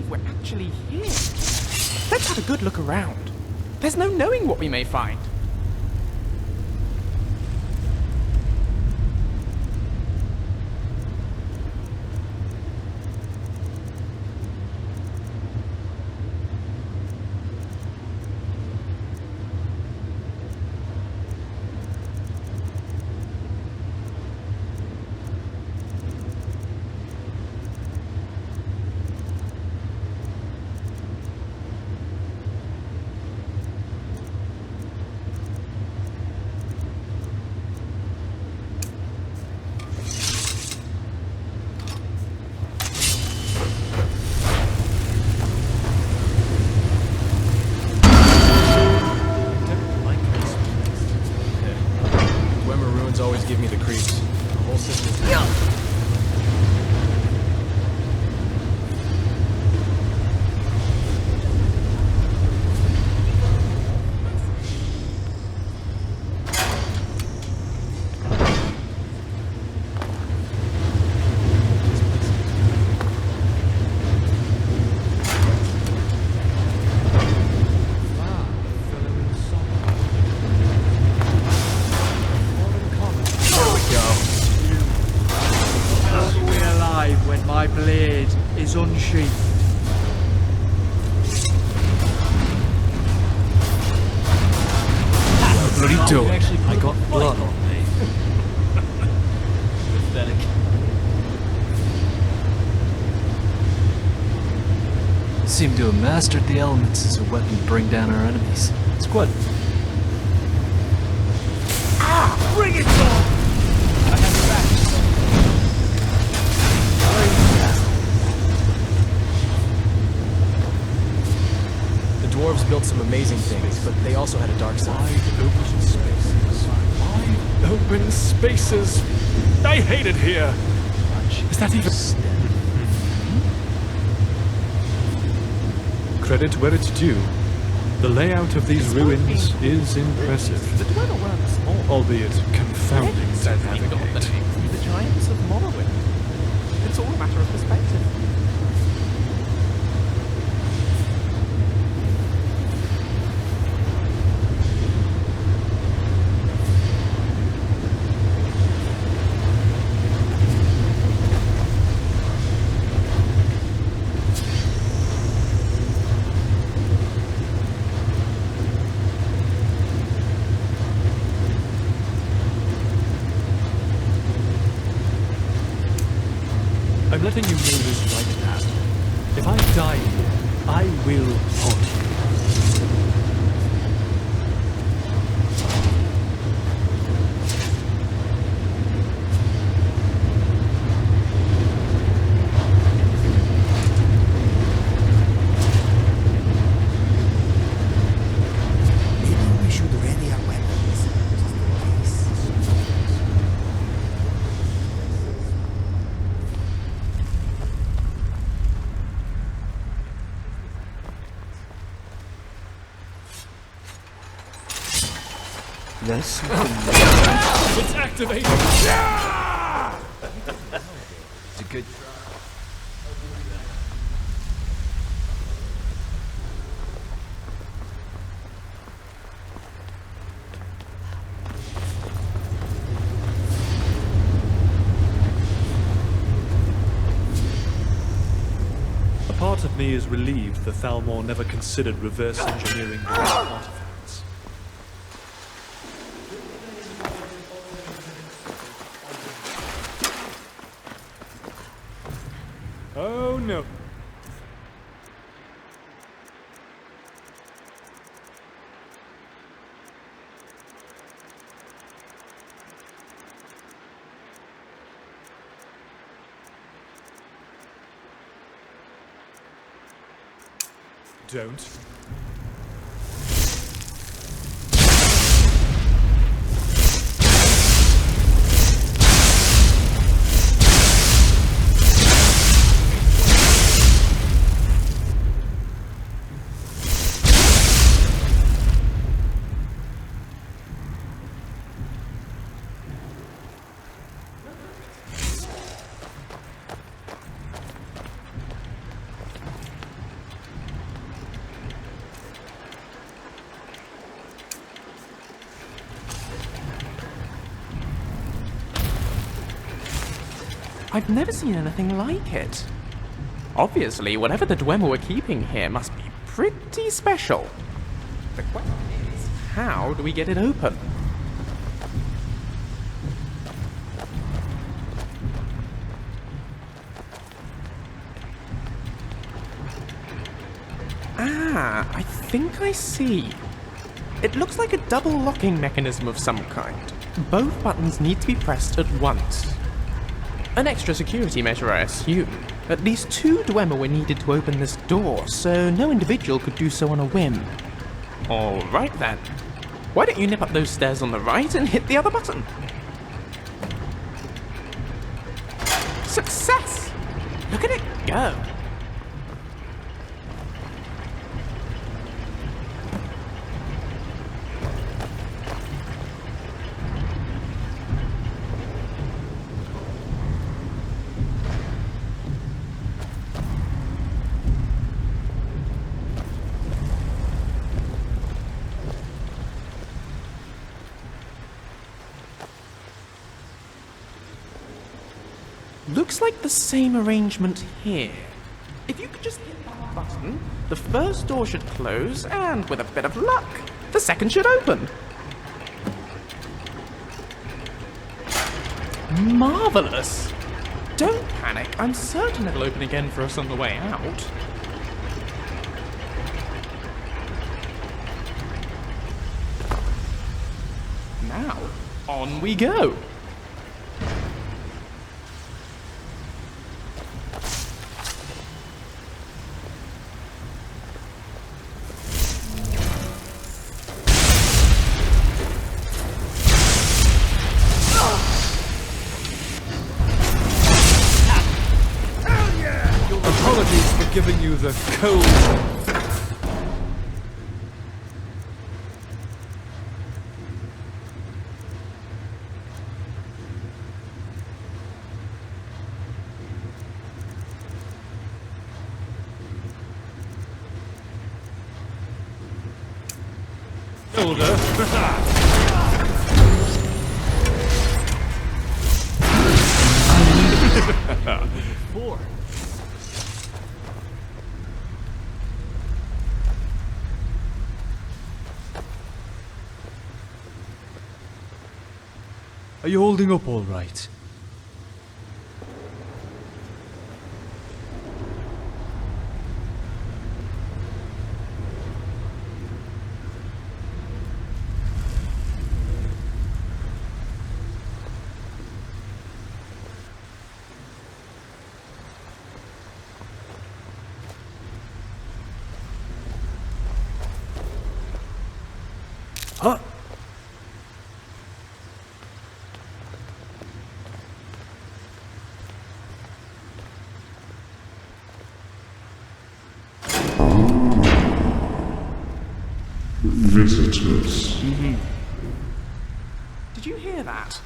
believe we're actually here. Let's have a good look around. There's no knowing what we may find. Give me the creeps. The whole system. Unsheathed. What are you doing? I got blood on me. Pathetic. Seem to have mastered the elements as a weapon to bring down our enemies. It's good. Ah! Bring it on! I have your back. Dwarves built some amazing things, but they also had a dark side. Wide open spaces. Wide open spaces. I hate it here. Is that even... Credit where it's due. The layout of these ruins is impressive, The Dweller weren't small. albeit confounding to navigate. The giants of Morrowind. It's all a matter of perspective. I'm letting you know this right now. If I die here, I will haunt you. Maybe we should ready our weapons. Yes. It's activated! It's a good... A part of me is relieved the Thalmor never considered reverse engineering the artifacts. Oh no. Don't. I've never seen anything like it. Obviously, whatever the Dwemer we're keeping here must be pretty special. The question is, how do we get it open? Ah, I think I see. It looks like a double locking mechanism of some kind. Both buttons need to be pressed at once. An extra security measure, I assume. At least 2 Dwemer were needed to open this door, so no individual could do so on a whim. Alright then. Why don't you nip up those stairs on the right and hit the other button? Success! Look at it go! Looks like the same arrangement here. If you could just hit that button, the first door should close, and with a bit of luck, the second should open. Marvelous! Don't panic, I'm certain it'll open again for us on the way out. Now, on we go! Apologies for giving you the cold. Shoulder. Four. Are you holding up all right? Huh? Visitors. Did you hear that?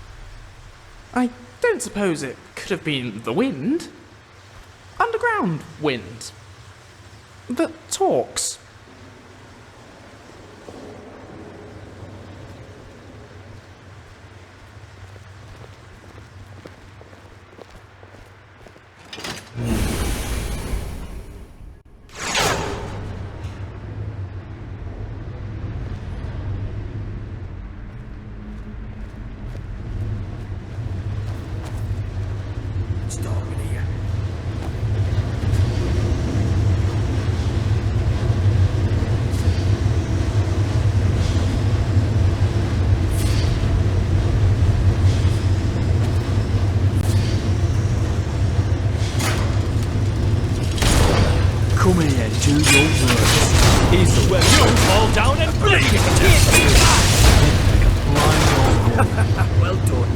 I don't suppose it could have been the wind? Underground wind. That talks. Come here, do your work. He's the web. You fall down and bleed! Blind old woman. Well done.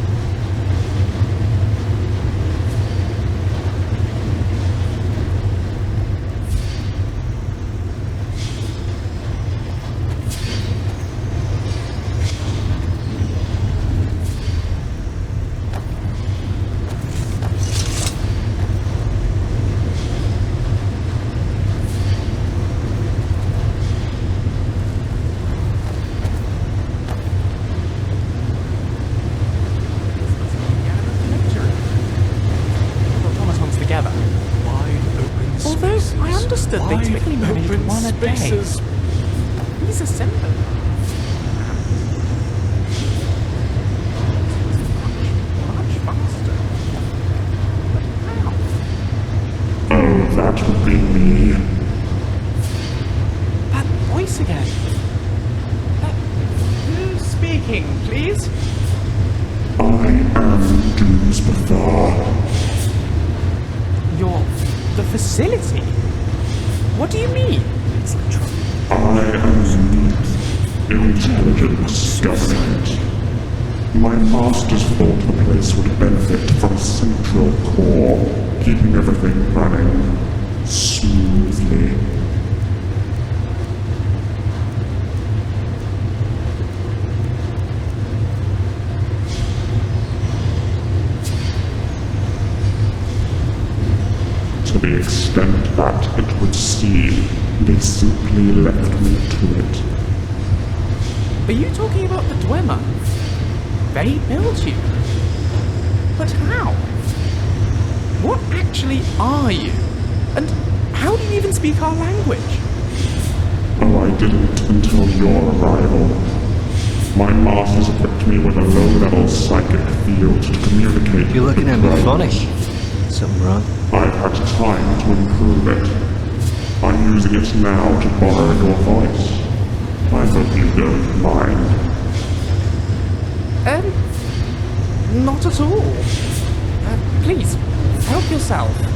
that they typically manage open one a day. spaces. He's assembled. Much faster. But how? Oh, that would be me. That voice again. Who's speaking, please? I am Dumbathzar. You're the facility? What do you mean? I am the intelligence government. My masters thought the place would benefit from a central core, keeping everything running smoothly. To the extent that it would seem, they simply left me to it. Are you talking about the Dwemer? They built you. But how? What actually are you? And how do you even speak our language? Oh, I didn't until your arrival. My masters equipped me with a low-level psychic field to communicate. You're looking at me funny. Something wrong? I've had time to improve it. I'm using it now to borrow your voice. I hope you don't mind. Not at all. Please, help yourself.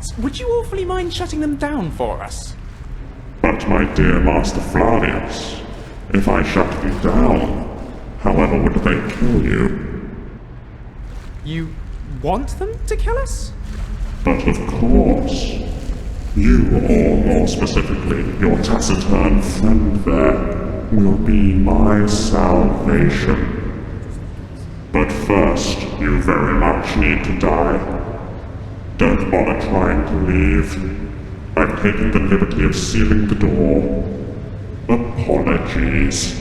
guards. Would you awfully mind shutting them down for us? But my dear Master Flavius, if I shut you down, however would they kill you? You want them to kill us? But of course. You, or more specifically, your taciturn friend there, will be my salvation. But first, you very much need to die. Don't bother trying to leave. I've taken the liberty of sealing the door. Apologies.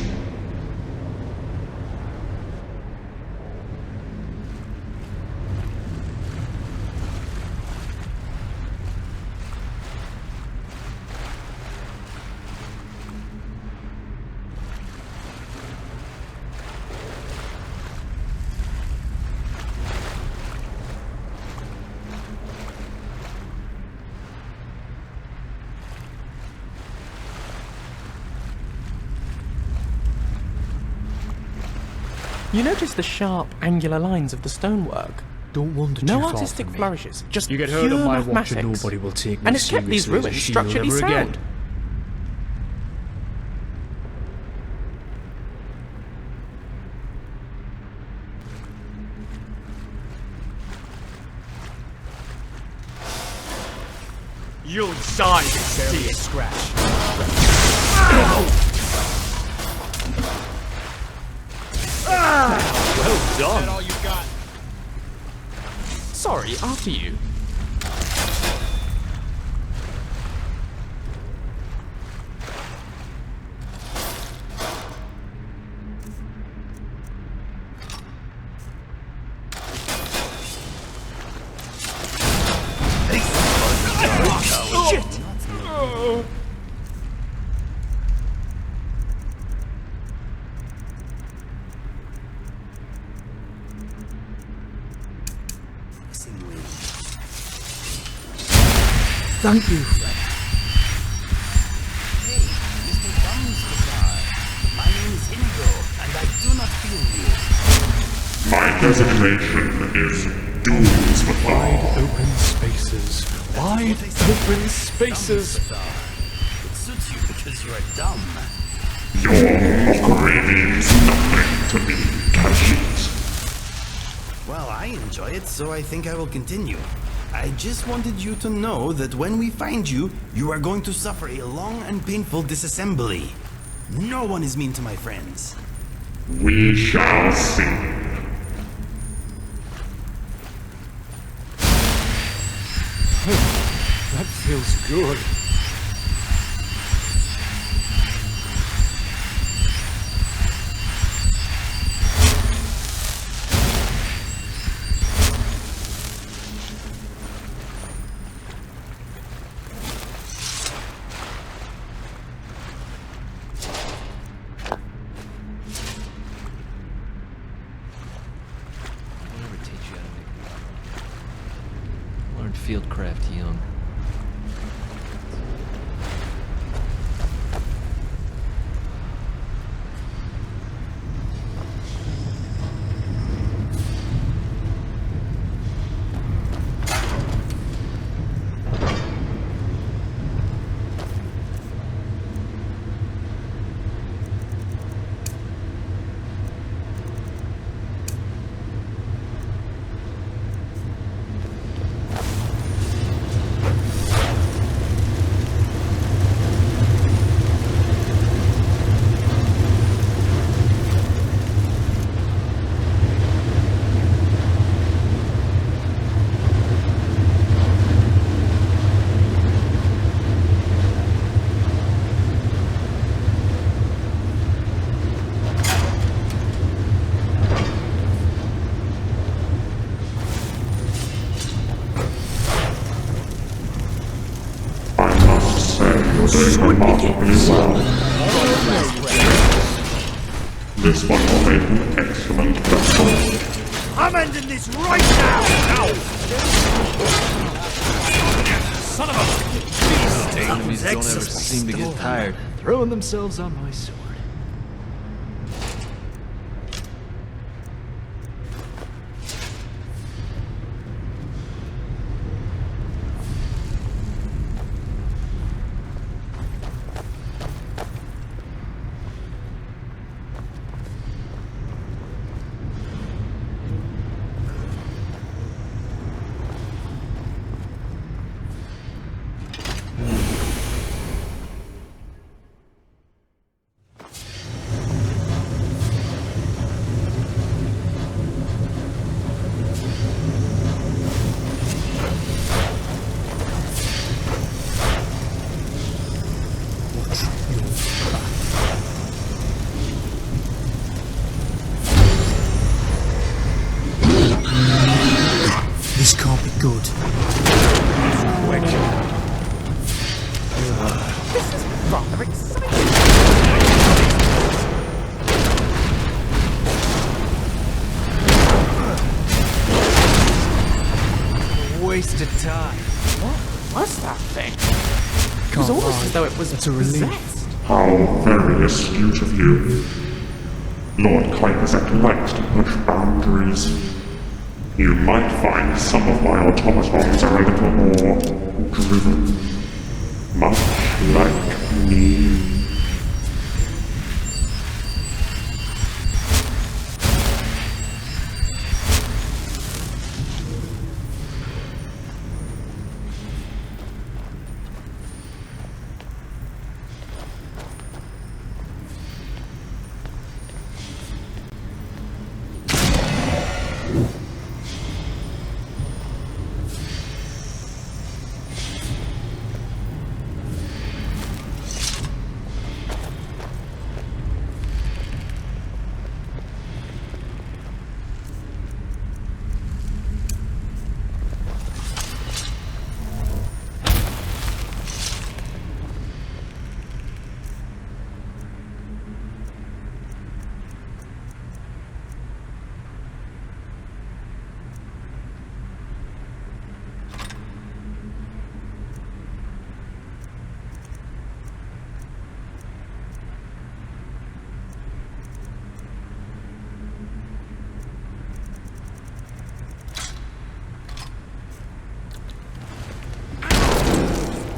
You notice the sharp, angular lines of the stonework? Don't wander No too far artistic from me. flourishes, just You get pure hurt on my watch and mathematics. nobody will take me And it's kept these seriously as a ruins shield structurally ever sound. again. You'll die, Barely a scratch. well done. all you got? Sorry, after you. Shit! Thank you. Hey, Mr. Dumbathzar. My name is Inigo, and I do not feel you. My designation is Dumbathzar. Open spaces. Wide open spaces. It suits you because you are dumb. Your mockery means nothing to me, Kaidan. Well, I enjoy it, so I think I will continue. I just wanted you to know that when we find you, you are going to suffer a long and painful disassembly. No one is mean to my friends. We shall see. That feels good. Whatever teach you how to make learn fieldcraft young. I must say you're doing remarkably well. This one will make an excellent vessel. I'm ending this right now! Son of a... Enemies don't ever seem to get tired throwing themselves on my sword. can't be good. Quick. This is rather exciting. Wasted time. What was that thing? It Can't was almost lie. as though it was It's a relief. possessed. How very astute of you. Lord Kaidan likes to push boundaries. You might find some of my automatons are a little more driven. Much like me.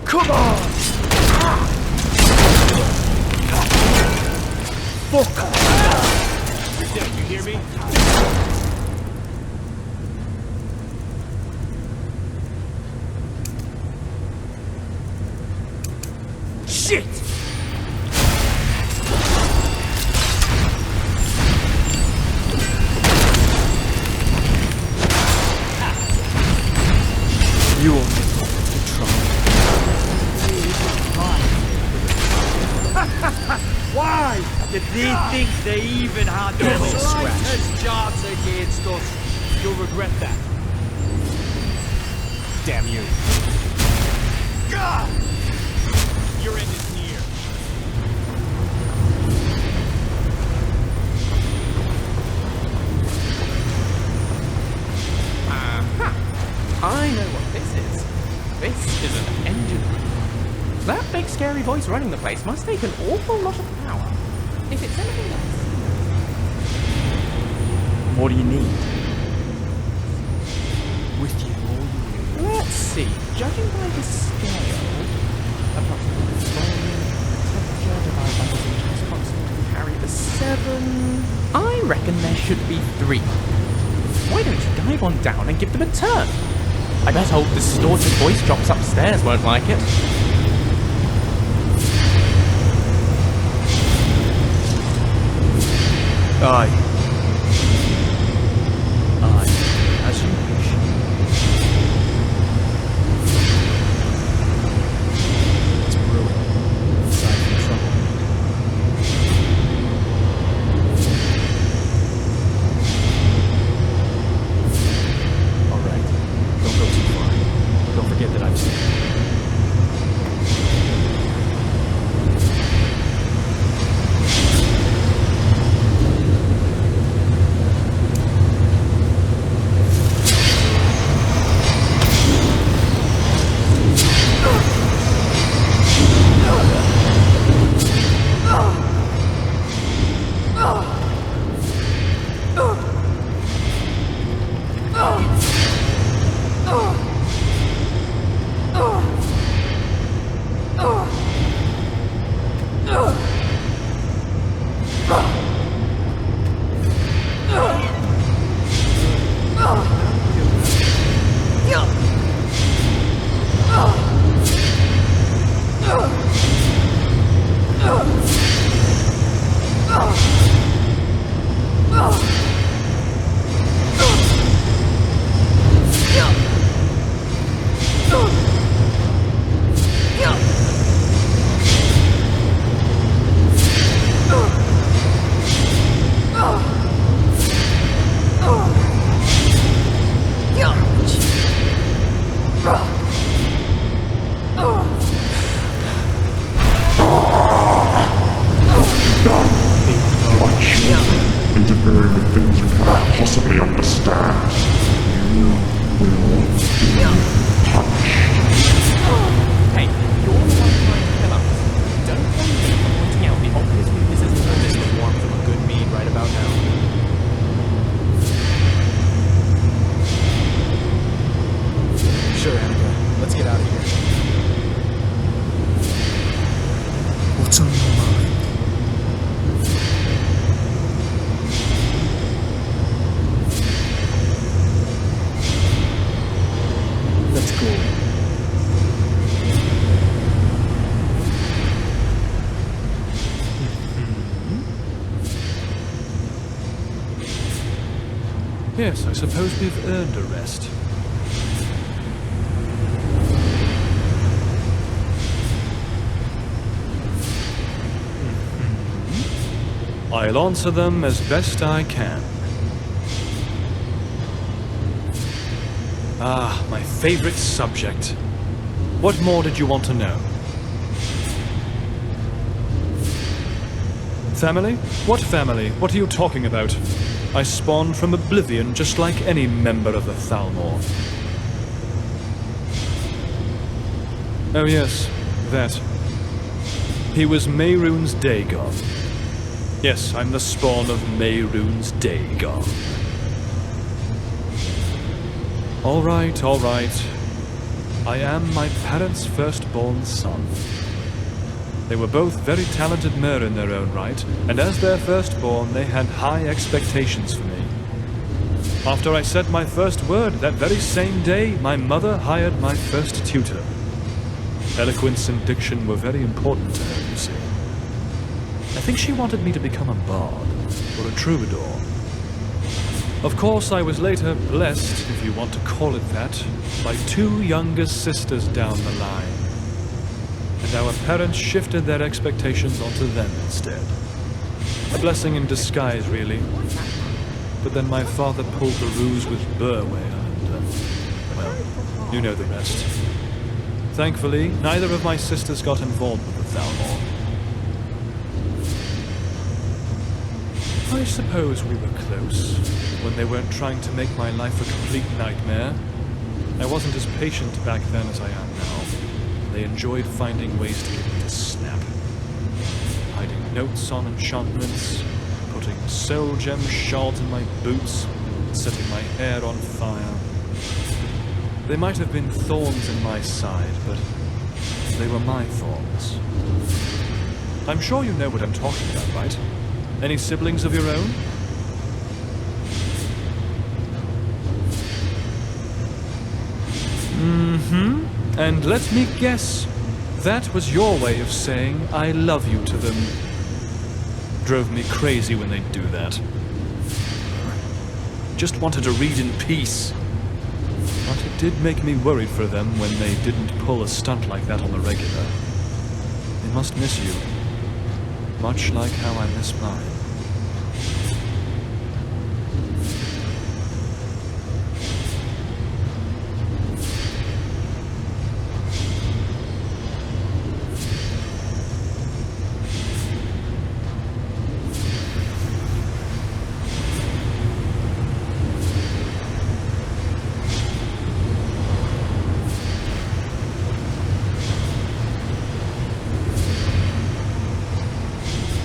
Come on! Fuck! You're dead, you hear me? Shit! You will Why did these think they even had the slightest chance against us? You'll regret that. Damn you. God! Your end is near. I know what this is. This is an engine room. That big scary voice running the place must take an awful lot of power. If it's anything else. What do you need? With you, all you need. Let's see. Judging by the scale, approximately the volume, the temperature divided by the reagents constant can carry the 7. I reckon there should be 3. Why don't you dive on down and give them a turn? I bet old distorted voice drops upstairs won't like it. Aye. Aye. As you wish. It's brewing. Aside from trouble. Alright. Don't go too far. Don't forget that I'm safe. Sure, Inigo. Let's get out of here. What's on your mind? Let's go. Yes, I suppose we've earned a rest. I'll answer them as best I can. Ah, my favorite subject. What more did you want to know? Family? What family? What are you talking about? I spawned from oblivion just like any member of the Thalmor. Oh yes, that. He was Mehrunes Dagon. Yes, I'm the spawn of Mehrunes Dagon. All right, all right. I am my parents' firstborn son. They were both very talented Mer in their own right, and as their firstborn, they had high expectations for me. After I said my first word, that very same day, my mother hired my first tutor. Eloquence and diction were very important to her, you see. I think she wanted me to become a bard, or a troubadour. Of course, I was later blessed, if you want to call it that, by two younger sisters down the line. And our parents shifted their expectations onto them instead. A blessing in disguise, really. But then my father pulled the ruse with Burway, and, well, you know the rest. Thankfully, neither of my sisters got involved with the Thalmor. I suppose we were close, when they weren't trying to make my life a complete nightmare. I wasn't as patient back then as I am now. They enjoyed finding ways to get me to snap. Hiding notes on enchantments, putting soul gem shards in my boots, setting my hair on fire. They might have been thorns in my side, but they were my thorns. I'm sure you know what I'm talking about, right? Any siblings of your own? Mm-hmm. And let me guess, that was your way of saying I love you to them. Drove me crazy when they'd do that. Just wanted to read in peace. But it did make me worried for them when they didn't pull a stunt like that on the regular. They must miss you. Much like how I miss mine.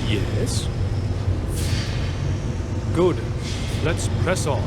Yes? Good. Let's press on.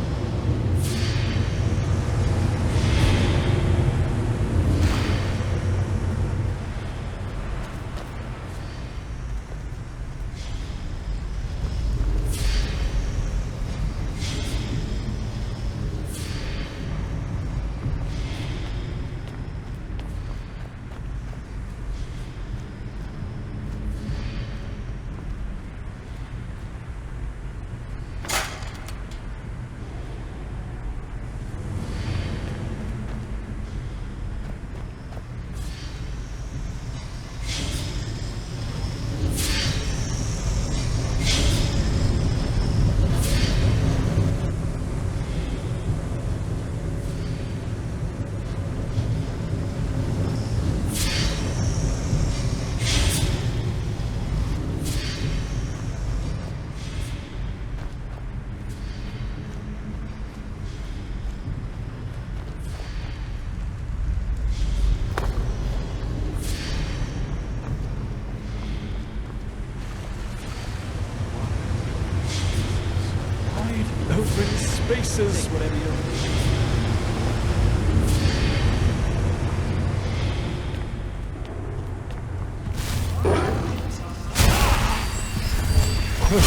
Take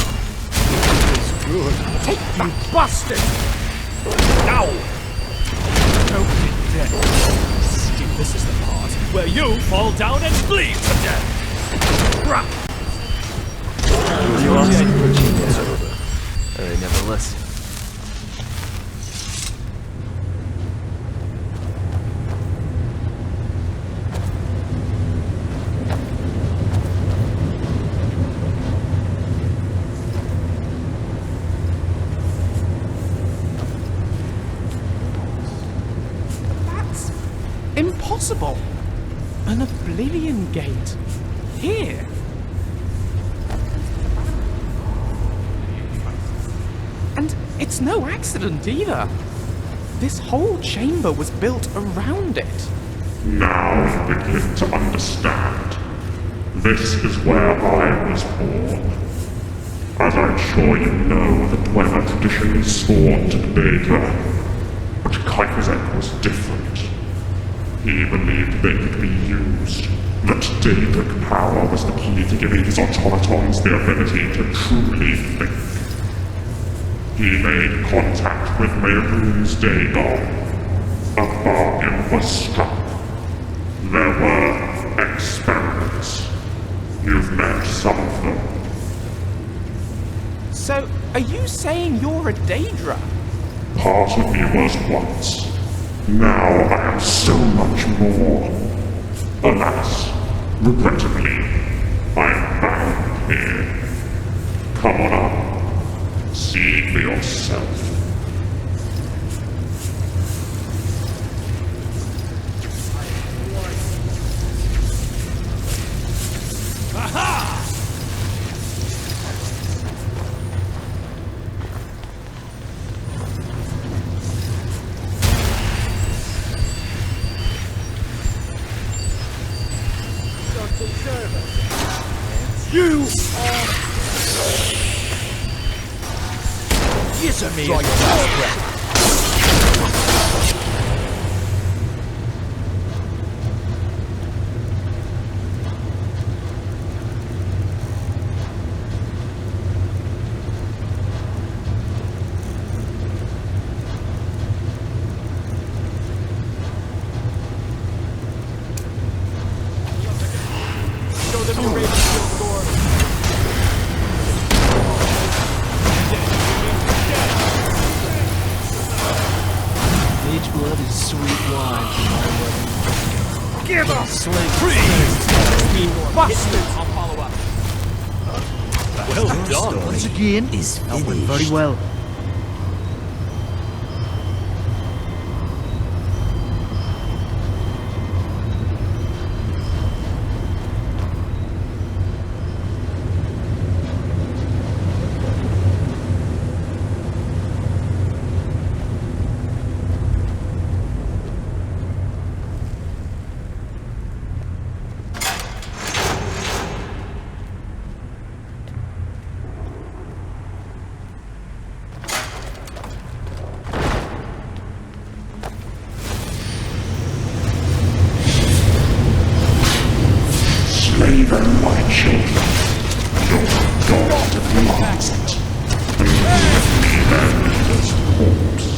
you bastard! Now! Don't be dead. This is the part where you fall down and bleed to death! You asked for genius. And they never listen. That's impossible. An Oblivion Gate. Here. And it's no accident either. This whole chamber was built around it. Now you begin to understand. This is where I was born. As I'm sure you know, the Dwemer traditionally sworn to Baker, but Kaidan was different. He believed they could be used, that Daedric power was the key to giving his automatons the ability to truly think. He made contact with Mehrunes Dagon. A bargain was struck. There were experiments. You've met some of them. So, are you saying you're a Daedra? Part of me was once. Now I am so much more. Alas, regrettably, I am bound here. Come on up. See for yourself. You are... Yes, me. Draw your last breath. Show them your raven shield, Gore. Mage blood is sweet wine for my wedding. Give up! Slave You bastard! I'll follow up. Well done. once again Is that went finished. very well. Slay them, my children. Your God demands it. And leave me their leader's corpse.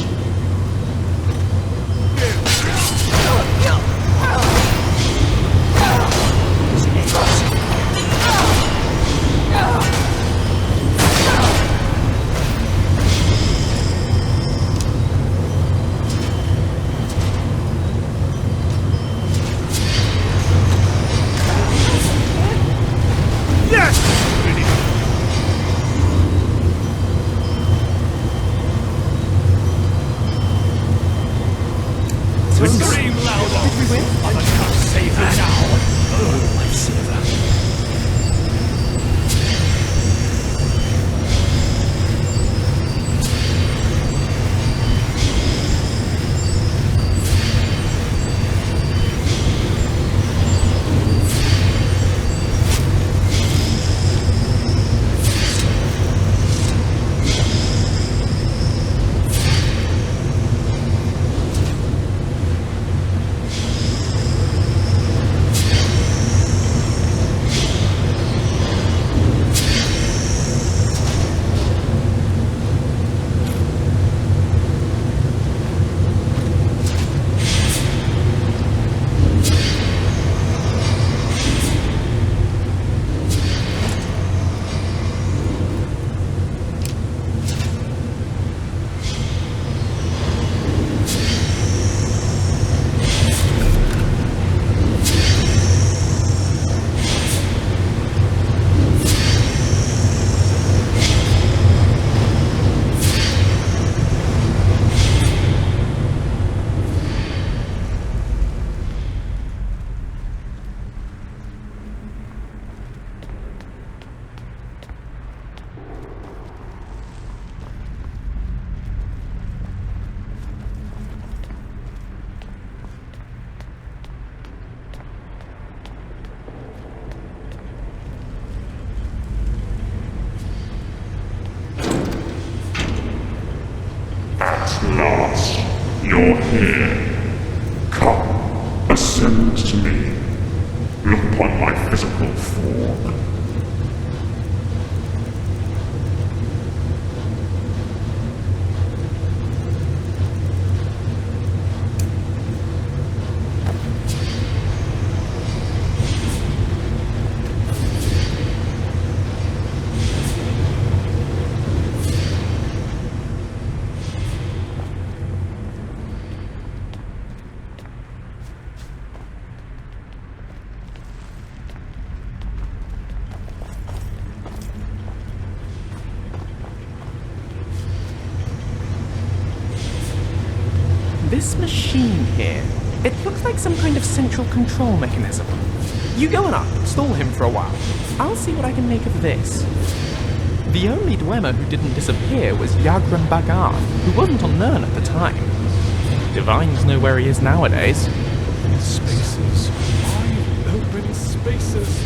Scream louder! Did we win? I'm a cup saver now! Oh, lifesaver. you're here. Come, ascend to me. Look upon my physical form. This machine here, it looks like some kind of central control mechanism. You go on up, stall him for a while. I'll see what I can make of this. The only Dwemer who didn't disappear was Yagran Bagar, who wasn't on Nern at the time. Divines know where he is nowadays. Spaces. Why open spaces?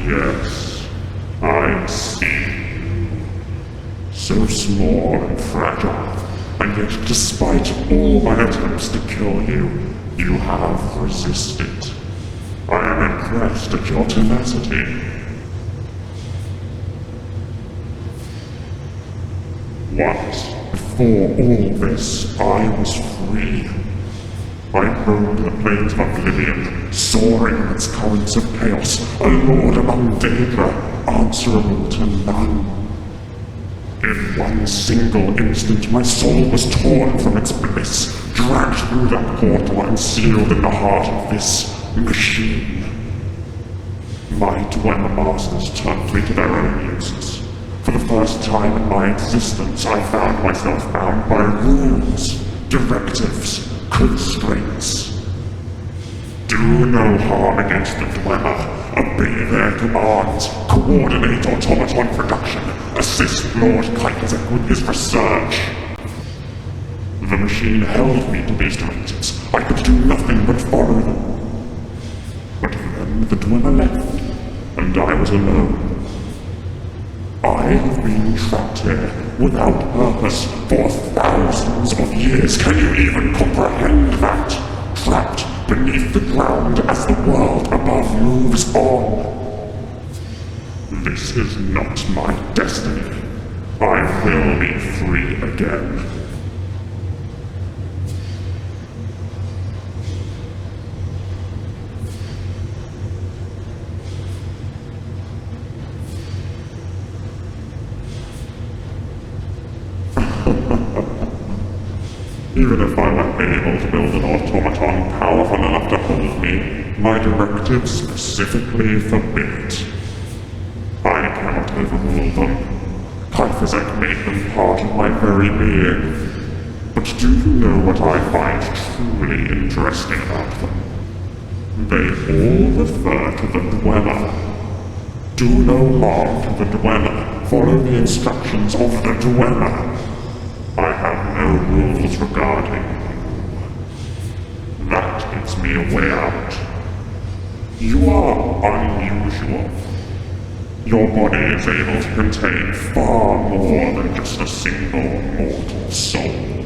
Yes, I see. So small and fragile, and yet despite all my attempts to kill you, you have resisted. I am impressed at your tenacity. Once, before all this, I was free. I roamed the plains of oblivion, soaring in its currents of chaos, a lord among Daedra, answerable to none. In one single instant, my soul was torn from its bliss, dragged through that portal and sealed in the heart of this machine. My Dwemer masters turned me to their own uses. For the first time in my existence, I found myself bound by rules, directives, constraints. Do no harm against the Dwemer, obey their commands, coordinate automaton production, assist Lord Kaidan with his research. The machine held me to these directives. I could do nothing but follow them. But then the Dwemer left, and I was alone. I have been trapped here, without purpose, for thousands of years. Can you even comprehend that? Trapped beneath the ground as the world above moves on. This is not my destiny. I will be free again. Even if I were able to build an automaton powerful enough to hold me, my directives specifically forbid it. I cannot them. Typhusek made them part of my very being. But do you know what I find truly interesting about them? They all refer to the Dweller. Do no harm to the Dweller. Follow the instructions of the Dweller. I have no rules regarding you. That gives me a way out. You are unusual. Your body is able to contain far more than just a single mortal soul.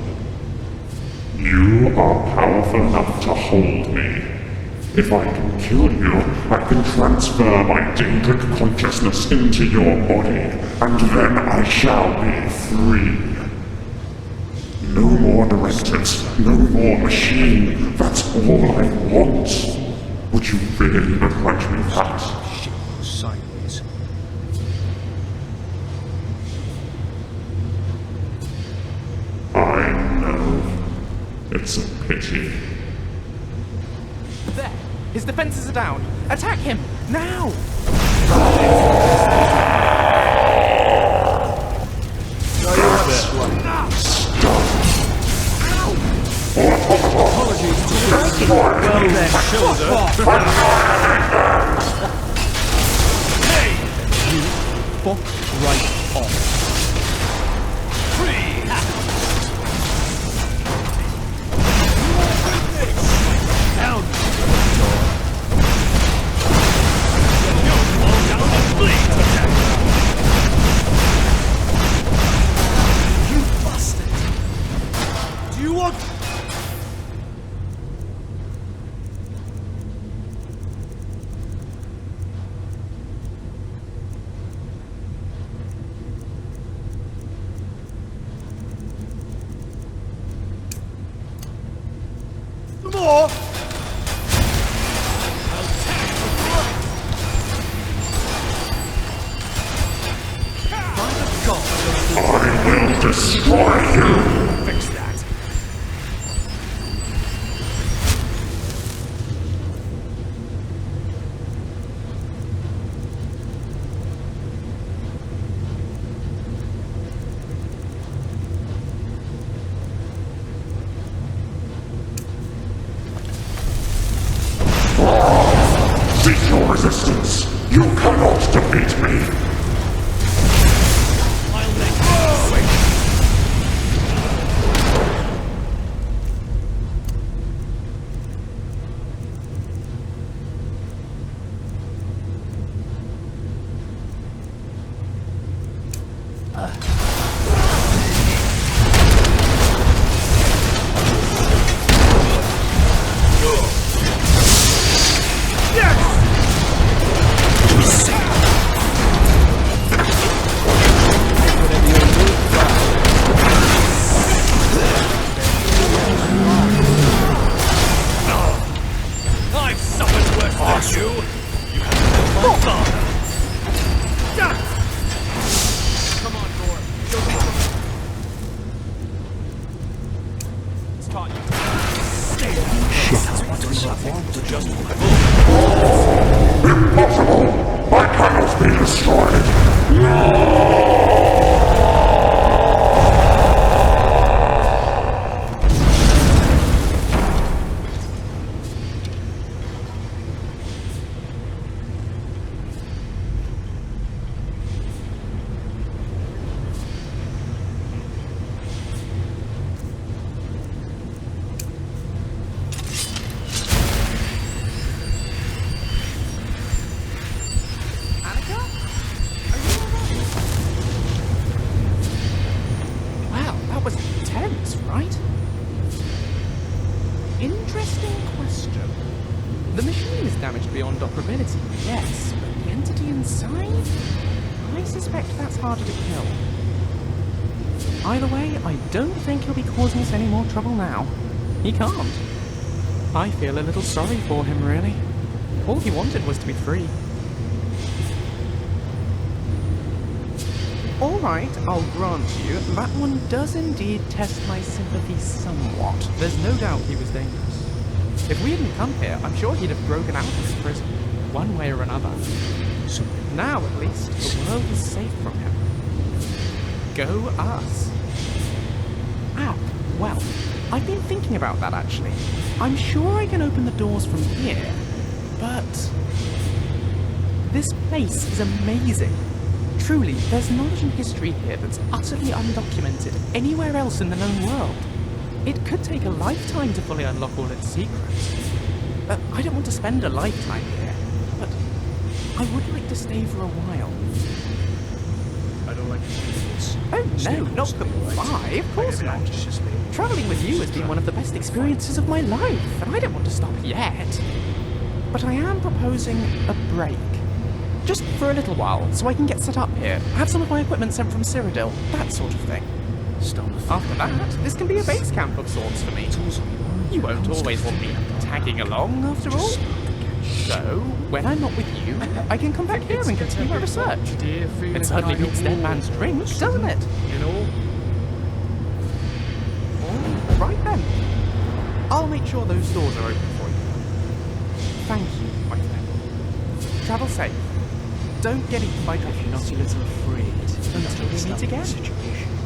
You are powerful enough to hold me. If I can kill you, I can transfer my Daedric consciousness into your body, and then I shall be free. No more directives, no more machine. That's all I want. Would you really grant me that? Shit goes sideways. I know. It's a pity. There! His defenses are down! Attack him! Now! Fuck right off. Down. You fall down and bleed. You bastard. Do you want... more? I will destroy you! Fix that. Cease your resistance! You cannot defeat me! I'll make you swing. I've suffered worse than you. You have killed my father. Come on, Gore. Show them what it's taught you. Stay there. Shit. Just Impossible! I cannot be destroyed! Wow, that was intense, right? Interesting question. The machine is damaged beyond operability, yes, but the entity inside? I suspect that's harder to kill. Either way, I don't think he'll be causing us any more trouble now. He can't. I feel a little sorry for him, really. All he wanted was to be free. Alright, I'll grant you, that one does indeed test my sympathy somewhat. There's no doubt he was dangerous. If we hadn't come here, I'm sure he'd have broken out of prison, one way or another. Now, at least, the world is safe from him. Go us. Ah, well, I've been thinking about that actually. I'm sure I can open the doors from here, but this place is amazing. Truly, there's knowledge and history here that's utterly undocumented anywhere else in the known world. It could take a lifetime to fully unlock all its secrets. I don't want to spend a lifetime here, but I would like to stay for a while. I don't like to see this. Oh no, not goodbye, of course not. Travelling with you has been one of the best experiences of my life, and I don't want to stop yet. But I am proposing a break. Just for a little while, so I can get set up here, have some of my equipment sent from Cyrodiil, that sort of thing. After that, this can be a base camp of sorts for me. You won't always want me tagging along, after all. So, when I'm not with you, I can come back here and continue my research. It certainly beats Dead Man's Drink, doesn't it? You know? All right then. I'll make sure those doors are open for you. Thank you, my friend. Travel safe. Don't get eaten by dragons. Not a little afraid. Until we meet again. Situation.